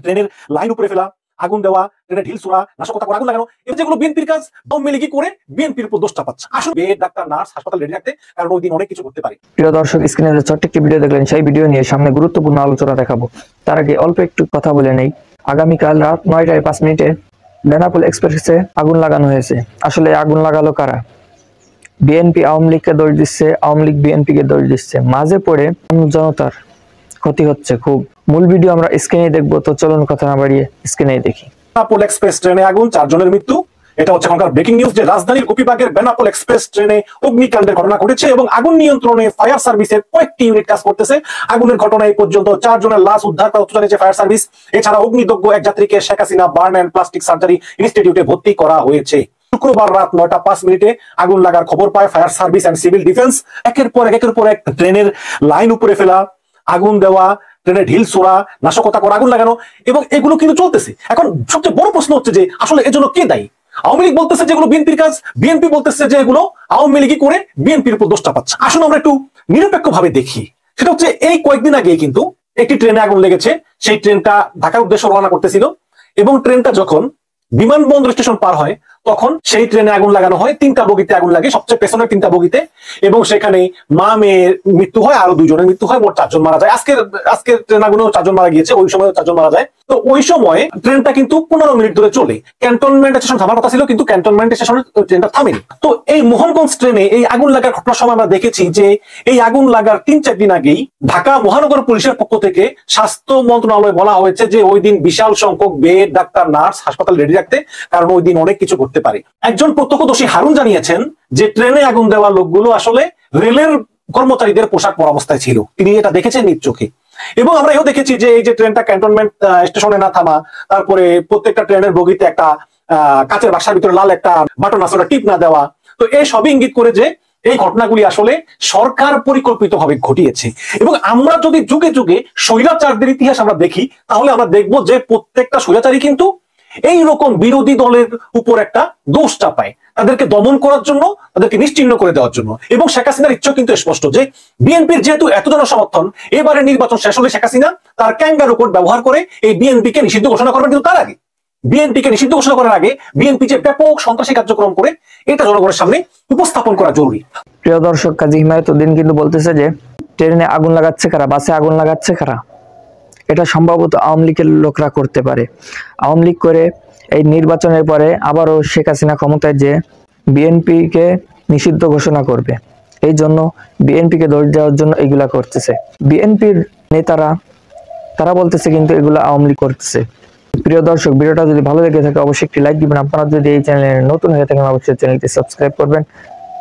ট্রেনের লাইন উপরে ফেলা, আগুন দেওয়া, ট্রেনের ঢিল ছোড়া, নাশকতা করা, আগুন লাগানো, এটা যেগুলো বিএনপির কাজ, আওয়ামী লীগ করে বিএনপির উপর দোষ চাপাচ্ছে। আসলে বেড, ডাক্তার, নার্স, হাসপাতাল রেডি রাখতে, কারণ ওই দিন অনেক কিছু করতে পারে। প্রিয় দর্শক, স্ক্রিনে ছোট্ট একটি ভিডিও দেখলেন, সেই ভিডিও নিয়ে সামনে গুরুত্বপূর্ণ আলোচনা দেখাবো। তার আগে অল্প একটু কথা বলে নেই। আগামীকাল রাত 9:05 বেনাপোল এক্সপ্রেসে আগুন লাগানো হয়েছে। আসলে আগুন লাগালো কারা? বিএনপি আওয়ামী লীগকে দোষ দিচ্ছে, আওয়ামী লীগ বিএনপিকে দোষ দিচ্ছে। মাঝে পড়ে জনতার ক্ষতি হচ্ছে খুব। মূল ভিডিও আমরা স্ক্রিনে দেখবো, তো চলুন কথা না বাড়িয়ে স্ক্রিনে দেখি। বেনাপোল এক্সপ্রেস ট্রেনে আগুন, 4 জনের মৃত্যু। এটা হচ্ছে এখনকার ব্রেকিং নিউজ যে রাজধানীর গোপীবাগের বেনাপোল এক্সপ্রেস ট্রেনে অগ্নিকাণ্ডের ঘটনা ঘটেছে এবং আগুন নিয়ন্ত্রণে ফায়ার সার্ভিসের কয়েকটি ইউনিট কাজ করতেছে। আগুনের ঘটনায় পর্যন্ত 4 জনের লাশ উদ্ধার করা জানিয়েছে ফায়ার সার্ভিস। এছাড়া অগ্নিদগ্ধ এক যাত্রীকে Sheikh Hasina burn and plastic surgery ইনস্টিটিউটে ভর্তি করা হয়েছে। শুক্রবার রাত 9:05 আগুন লাগার খবর পায় fire service and civil defence. একের পর এক ট্রেনের লাইন উপরে ফেলা, আগুন দেওয়া, ট্রেনের ঢিল ছোড়া, নাশকতা করা, আগুন লাগানো, এবং এগুলো কিন্তু চলতেছে। এখন সবচেয়ে বড় প্রশ্ন হচ্ছে যে আসলে এর জন্য কে দায়ী? আওয়ামী লীগ বলতেছে যেগুলো বিএনপির কাজ, বিএনপি বলতেছে যে এগুলো আওয়ামী লীগই করে বিএনপির উপর দোষ চাপাচ্ছে। আসলে আমরা একটু নিরপেক্ষ ভাবে দেখি। সেটা হচ্ছে এই কয়েকদিন আগে কিন্তু একটি ট্রেনে আগুন লেগেছে। সেই ট্রেনটা ঢাকার উদ্দেশ্যে রওনা করতেছিল এবং ট্রেনটা যখন বিমানবন্দর স্টেশন পার হয় তখন সেই ট্রেনে আগুন লাগানো হয়। 3টা বগিতে আগুন লাগে, সবচেয়ে পেছনের 3টা বগিতে, এবং সেখানে মা মেয়ের মৃত্যু হয়, আরো 2 জনের মৃত্যু হয়, মোট 4 জন মারা যায়। আজকের ট্রেন আগুনেও 4 জন মারা গিয়েছে, ওই সময় 4 জন মারা যায়। তো ওই সময় ট্রেনটা কিন্তু 15 মিনিট ধরে চলে। ক্যান্টনমেন্ট স্টেশন থামার কথা ছিল, কিন্তু ক্যান্টনমেন্ট স্টেশনে ট্রেনটা থামেনি। তো এই মোহনগঞ্জ ট্রেনে এই আগুন লাগার ঘটনার সময় আমরা দেখেছি যে এই আগুন লাগার 3-4 দিন আগেই ঢাকা মহানগর পুলিশের পক্ষ থেকে স্বাস্থ্য মন্ত্রণালয়ে বলা হয়েছে যে ওই দিন বিশাল সংখ্যক বেড, ডাক্তার, নার্স, হাসপাতাল রেডি রাখতে, কারণ ওই দিন অনেক কিছু করতে পারে। একজন প্রত্যক্ষদর্শী হারুন জানিয়েছেন যে ট্রেনে আগুন দেওয়া লোকগুলো আসলে রেলের কর্মচারীদের পোশাক পরা অবস্থায় ছিল। তিনি এটা দেখেছেন নিজ চোখে। এবং আমরা এও দেখেছি যে এই যে ট্রেনটা ক্যান্টনমেন্ট স্টেশনে না থামা, তারপরে প্রত্যেকটা ট্রেনের বগিতে একটা কাচের বাক্সের ভিতরে লাল একটা বাটন আছে, ওটা টিপ না দেওয়া, তো এই সবই ইঙ্গিত করে যে এই ঘটনাগুলি আসলে সরকার পরিকল্পিতভাবে ঘটিয়েছে। এবং আমরা যদি যুগে যুগে স্বৈরাচারদের ইতিহাস আমরা দেখি, তাহলে আমরা দেখবো যে প্রত্যেকটা স্বৈরাচারী কিন্তু এইরকম বিরোধী দলের উপর একটা দোষ চাপায়, তাদেরকে দমন করার জন্য, তাদেরকে নিশ্চিহ্ন করে দেওয়ার জন্য। এবং শেখ হাসিনার ইচ্ছা কিন্তু স্পষ্ট যে বিএনপির যেহেতু এত জনসমর্থন, এবারে নির্বাচন শেষ হলে শেখ হাসিনা তার ক্যাঙ্গারু কোড ব্যবহার করে এই বিএনপিকে নিষিদ্ধ ঘোষণা করবেন। কিন্তু তার আগে, বিএনপিকে নিষিদ্ধ ঘোষণা করার আগে বিএনপি যে ব্যাপক সন্ত্রাসী কার্যক্রম করে, এটা জনগণের সামনে উপস্থাপন করা জরুরি। প্রিয় দর্শক, কাজী হিমায়তুদ্দিন কিন্তু বলতেছে যে ট্রেনে আগুন লাগাচ্ছে কারা, বাসে আগুন লাগাচ্ছে কারা? এটা সম্ভবত আওয়ামী লীগের লোকরা করতে পারে। আওয়ামী লীগ করে এই নির্বাচনের পরে আবারও শেখ হাসিনা ক্ষমতায় যে বিএনপিকে নিষিদ্ধ ঘোষণা করবে, এই জন্য বিএনপিকে দোষ দেওয়ার জন্য এগুলা করতেছে। বিএনপির নেতারা তারা বলতেছে কিন্তু এগুলো আওয়ামী লীগ করতেছে। প্রিয় দর্শক, ভিডিওটা যদি ভালো লেগে থাকে অবশ্যই একটি লাইক দিবেন। আপনারা যদি এই চ্যানেলে নতুন হয়ে থাকেন অবশ্যই চ্যানেলটি সাবস্ক্রাইব করবেন।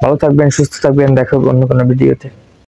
ভালো থাকবেন, সুস্থ থাকবেন, দেখা হবে অন্য কোনো ভিডিওতে।